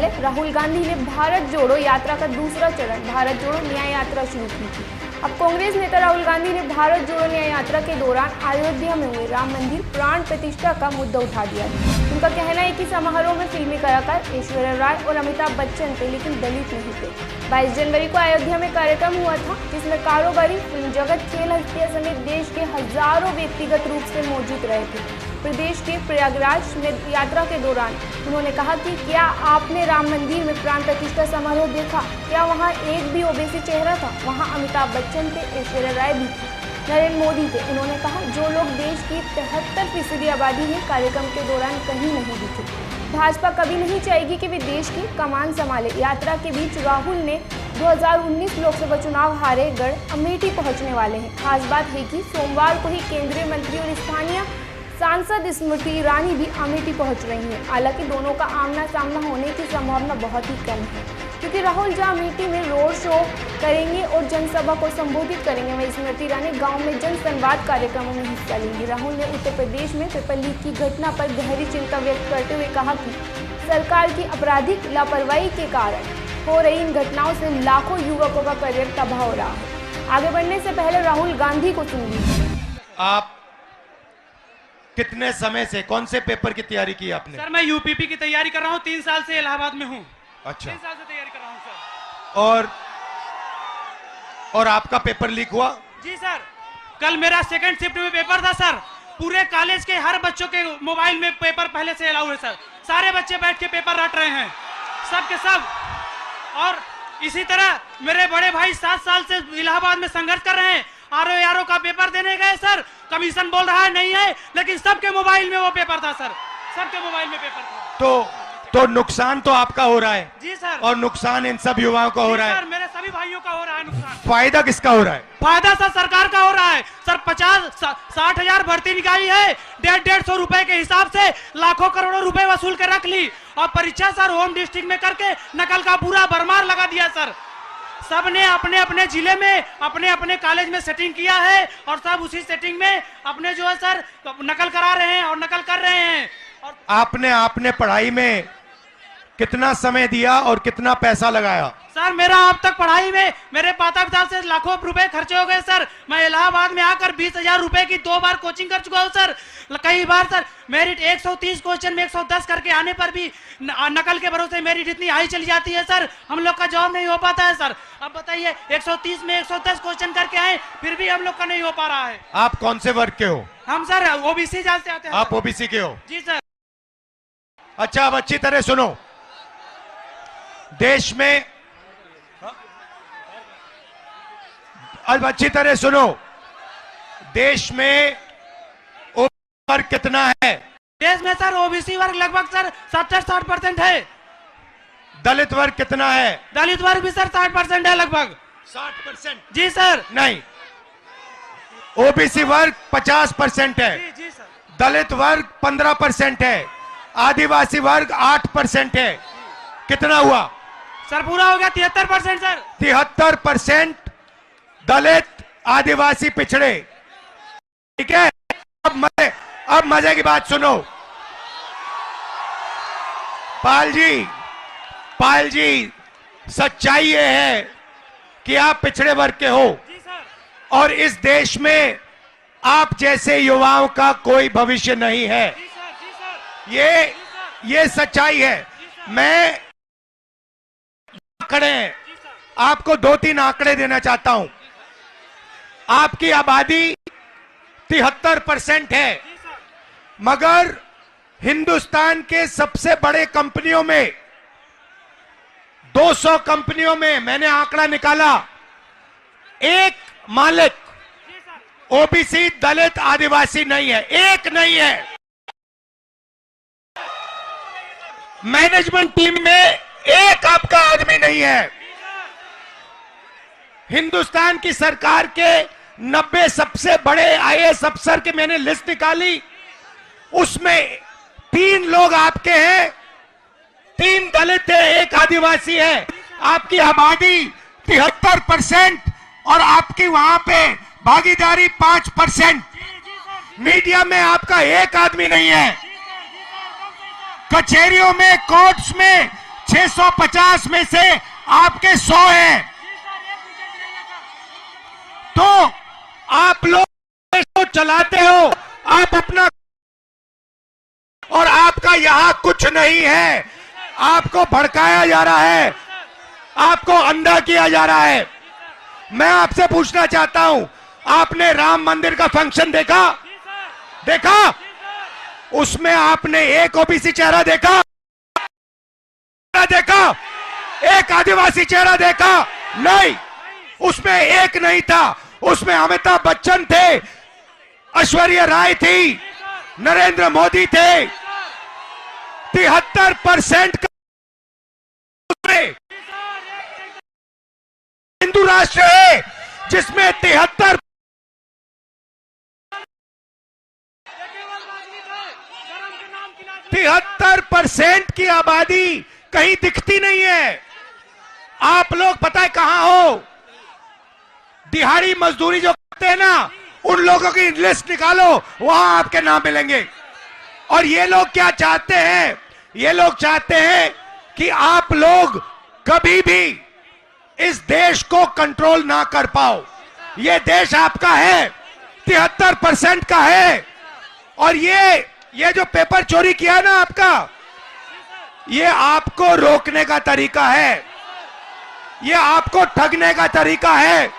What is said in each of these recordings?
पहले राहुल गांधी ने भारत जोड़ो यात्रा का दूसरा चरण भारत जोड़ो न्याय यात्रा शुरू की थी। अब कांग्रेस नेता राहुल गांधी ने भारत जोड़ो न्याय यात्रा के दौरान अयोध्या में हुए राम मंदिर प्राण प्रतिष्ठा का मुद्दा उठा दिया। उनका कहना है कि समारोह में फिल्मी कलाकार ऐश्वर्या राय और अमिताभ बच्चन थे, लेकिन दलित नहीं थे। 22 जनवरी को अयोध्या में कार्यक्रम हुआ था, जिसमें कारोबारी, फिल्म जगत, खेल हस्तियां समेत देश के हजारों व्यक्तिगत रूप से मौजूद रहे थे। प्रदेश के प्रयागराज में यात्रा के दौरान उन्होंने कहा कि क्या आपने राम मंदिर में प्राण प्रतिष्ठा समारोह देखा? क्या वहां एक भी ओबीसी चेहरा था? वहां अमिताभ बच्चन थे, ऐश्वर्या राय भी थी, नरेंद्र मोदी थे। उन्होंने कहा जो लोग देश की 73% आबादी है, कार्यक्रम के दौरान कहीं नहीं दिखे। भाजपा कभी नहीं चाहेगी कि वे देश की कमान संभाले। यात्रा के बीच राहुल ने 2019 लोकसभा चुनाव हारे गढ़ अमेठी पहुंचने वाले हैं। खास बात है कि सोमवार को ही केंद्रीय मंत्री और स्थानीय सांसद स्मृति ईरानी भी अमेठी पहुंच रही हैं। हालांकि दोनों का आमना सामना होने की संभावना बहुत ही कम है, क्योंकि राहुल जहां अमेठी में रोड शो करेंगे और जनसभा को संबोधित करेंगे, वहीं स्मृति ईरानी गांव में जन संवाद कार्यक्रमों में हिस्सा लेंगी। राहुल ने उत्तर प्रदेश में पेपर लीक की घटना पर गहरी चिंता व्यक्त करते हुए कहा कि सरकार की आपराधिक लापरवाही के कारण हो रही इन घटनाओं से लाखों युवकों का करियर तबाह हो रहा है। आगे बढ़ने से पहले राहुल गांधी को सुन लीजिए। आप कितने समय से कौन से पेपर की तैयारी की आपने? सर मैं यूपीपी की तैयारी कर रहा हूँ, 3 साल से इलाहाबाद में हूँ। अच्छा, 3 साल से तैयारी कर रहा हूँ सर। और आपका पेपर लीक हुआ? जी सर, कल मेरा सेकंड शिफ्ट में पेपर था सर। पूरे कॉलेज के हर बच्चों के मोबाइल में पेपर पहले से अलाउ है सर। सारे बच्चे बैठ के पेपर रट रहे हैं, सब के सब। और इसी तरह मेरे बड़े भाई 7 साल से इलाहाबाद में संघर्ष कर रहे हैं। आरओ का पेपर देने गए सर, कमीशन बोल रहा है नहीं है, लेकिन सबके मोबाइल में वो पेपर था सर, सबके मोबाइल में पेपर था। तो नुकसान तो आपका हो रहा है। जी सर। और नुकसान इन सब युवाओं का हो रहा है। सर मेरे सभी भाइयों का हो रहा है नुकसान। फायदा किसका हो रहा है? फायदा सर सरकार का हो रहा है सर। 50-60 हजार भर्ती निकाली है, 150 रुपए के हिसाब से लाखों करोड़ों रुपए वसूल के रख ली, और परीक्षा सर होम डिस्ट्रिक्ट में करके नकल का पूरा भरमार लगा दिया सर। सबने अपने अपने जिले में अपने अपने कॉलेज में सेटिंग किया है, और सब उसी सेटिंग में अपने जो है सर नकल करा रहे हैं और नकल कर रहे हैं। और आपने पढ़ाई में कितना समय दिया और कितना पैसा लगाया? सर मेरा अब तक पढ़ाई में मेरे माता पिता से लाखों रुपए खर्चे हो गए सर। मैं इलाहाबाद में आकर 20,000 रुपए की 2 बार कोचिंग कर चुका हूँ सर। कई बार सर मेरिट 130 क्वेश्चन में 110 करके आने पर भी नकल के भरोसे मेरिट इतनी हाई चली जाती है सर, हम लोग का जॉब नहीं हो पाता है सर। अब बताइए 130 में 110 क्वेश्चन करके आए, फिर भी हम लोग का नहीं हो पा रहा है। आप कौन से वर्ग के हो? हम सर ओबीसी जात से आते हैं। आप ओबीसी के हो? जी सर। अच्छा, अब अच्छी तरह सुनो। देश में अब अच्छी तरह सुनो, देश में ओबीसी वर्ग कितना है? देश में सर ओबीसी वर्ग लगभग सर 70-60% है। दलित वर्ग कितना है? दलित वर्ग भी सर 60% है लगभग। 60%? जी सर। नहीं, ओबीसी वर्ग 50% है। जी सर। दलित वर्ग 15% है। आदिवासी वर्ग 8% है। कितना हुआ सर? पूरा हो गया 73% सर। 73% दलित, आदिवासी, पिछड़े। ठीक है, अब मजे की बात सुनो। पाल जी, सच्चाई ये है कि आप पिछड़े वर्ग के हो। जी सर। और इस देश में आप जैसे युवाओं का कोई भविष्य नहीं है। जी सर, जी सर। ये सच्चाई है। मैं आंकड़े, आपको 2-3 आंकड़े देना चाहता हूं। आपकी आबादी 73% है, मगर हिंदुस्तान के सबसे बड़े कंपनियों में 200 कंपनियों में मैंने आंकड़ा निकाला, एक मालिक ओबीसी, दलित, आदिवासी नहीं है, एक नहीं है। मैनेजमेंट टीम में एक आपका आदमी नहीं है। हिंदुस्तान की सरकार के 90 सबसे बड़े आईएएस अफसर की मैंने लिस्ट निकाली, उसमें 3 लोग आपके हैं, 3 दलित है, 1 आदिवासी है। आपकी आबादी 73% और आपकी वहां पे भागीदारी 5%। मीडिया में आपका एक आदमी नहीं है। कचहरियों में, कोर्ट्स में 650 में से आपके 100 हैं। तो आप लोग देश को चलाते हो, आप अपना, और आपका यहां कुछ नहीं है। आपको भड़काया जा रहा है, आपको अंधा किया जा रहा है। मैं आपसे पूछना चाहता हूं, आपने राम मंदिर का फंक्शन देखा? उसमें आपने एक ओबीसी चेहरा देखा? एक आदिवासी चेहरा देखा? नहीं, उसमें एक नहीं था। उसमें अमिताभ बच्चन थे, ऐश्वर्या राय थी, नरेंद्र मोदी थे। 73% हिंदू राष्ट्र है जिसमें 73% की आबादी कहीं दिखती नहीं है। आप लोग पता है कहां हो? दिहाड़ी मजदूरी जो करते हैं ना, उन लोगों की लिस्ट निकालो, वहां आपके नाम मिलेंगे। और ये लोग क्या चाहते हैं? ये लोग चाहते हैं कि आप लोग कभी भी इस देश को कंट्रोल ना कर पाओ। ये देश आपका है, 73% का है। और ये जो पेपर चोरी किया ना आपका, ये आपको रोकने का तरीका है, ये आपको ठगने का तरीका है।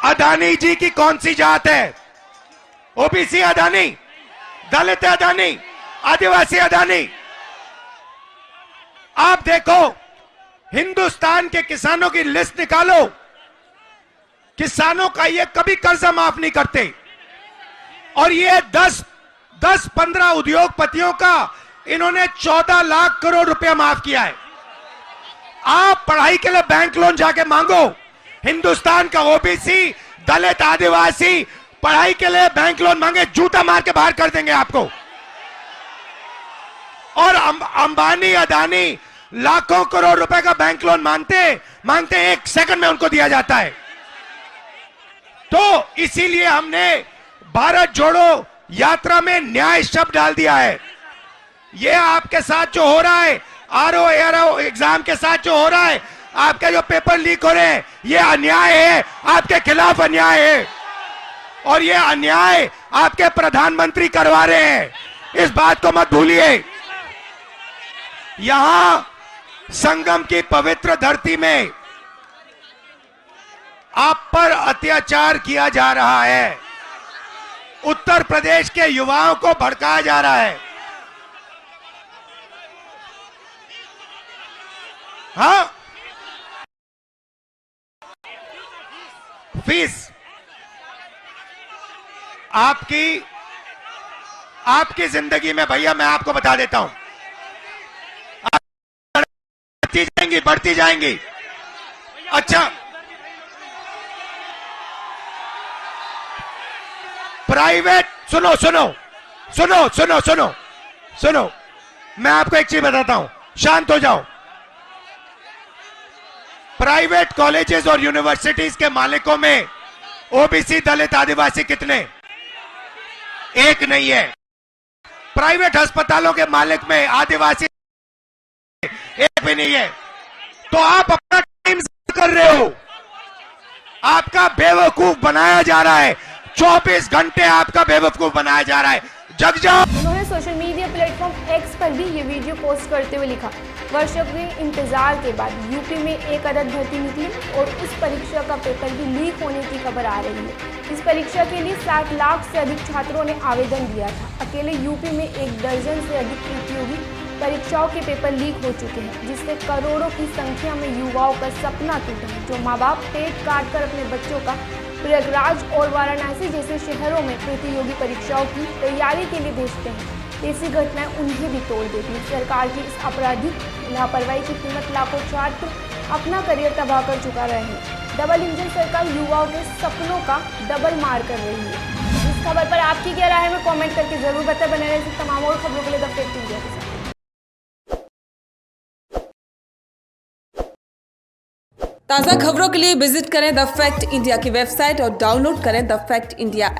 अदानी जी की कौन सी जात है? ओबीसी अदानी, दलित अदानी, आदिवासी अदानी। आप देखो, हिंदुस्तान के किसानों की लिस्ट निकालो, किसानों का ये कभी कर्जा माफ नहीं करते। और ये 10-15 उद्योगपतियों का इन्होंने 14 लाख करोड़ रुपया माफ किया है। आप पढ़ाई के लिए बैंक लोन जाके मांगो, हिंदुस्तान का ओबीसी, दलित, आदिवासी पढ़ाई के लिए बैंक लोन मांगे, जूता मार के बाहर कर देंगे आपको। और अंबानी, अदानी लाखों करोड़ रुपए का बैंक लोन मांगते 1 सेकंड में उनको दिया जाता है। तो इसीलिए हमने भारत जोड़ो यात्रा में न्याय शब्द डाल दिया है। ये आपके साथ जो हो रहा है, आरओ एग्जाम के साथ जो हो रहा है, आपके जो पेपर लीक हो रहे हैं, ये अन्याय है, आपके खिलाफ अन्याय है। और ये अन्याय आपके प्रधानमंत्री करवा रहे हैं, इस बात को मत भूलिए। यहां संगम की पवित्र धरती में आप पर अत्याचार किया जा रहा है। उत्तर प्रदेश के युवाओं को भड़काया जा रहा है। हाँ, फीस आपकी जिंदगी में, भैया मैं आपको बता देता हूं, बढ़ती जाएंगी। अच्छा, प्राइवेट, सुनो, मैं आपको एक चीज बताता हूं, शांत हो जाओ। प्राइवेट कॉलेजेस और यूनिवर्सिटीज के मालिकों में ओबीसी, दलित, आदिवासी कितने? एक नहीं है। प्राइवेट अस्पतालों के मालिक में आदिवासी एक भी नहीं है। तो आप अपना टाइम कर रहे हो, आपका बेवकूफ बनाया जा रहा है। 24 घंटे आपका बेवकूफ बनाया जा रहा है। जग जाओ। उन्होंने सोशल मीडिया प्लेटफॉर्म एक्स पर भी ये वीडियो पोस्ट करते हुए लिखा, वर्षों के इंतजार के बाद यूपी में एक अदद भर्ती निकली और उस परीक्षा का पेपर भी लीक होने की खबर आ रही है। इस परीक्षा के लिए 7 लाख से अधिक छात्रों ने आवेदन दिया था। अकेले यूपी में 1 दर्जन से अधिक प्रतियोगी परीक्षाओं के पेपर लीक हो चुके हैं, जिससे करोड़ों की संख्या में युवाओं का सपना टूटा है। जो माँ बाप पेट काट कर अपने बच्चों का प्रयागराज और वाराणसी जैसे शहरों में प्रतियोगी परीक्षाओं की तैयारी के लिए भेजते हैं, ऐसी घटनाएं उन्हें भी तोड़ देती है। सरकार की इस आपराधिक लापरवाही की कीमत लाखों छात्र अपना करियर तबाह कर चुका रहे हैं। डबल इंजन सरकार युवाओं के सपनों का डबल मार कर रही है। इस खबर पर आपकी क्या राय है, हमें कमेंट करके जरूर बताएं। बने रहे तमाम और खबरों के लिए द फैक्ट इंडिया के साथ। ताज़ा खबरों के लिए विजिट करें द फैक्ट इंडिया की वेबसाइट और डाउनलोड करें द फैक्ट इंडिया ऐप।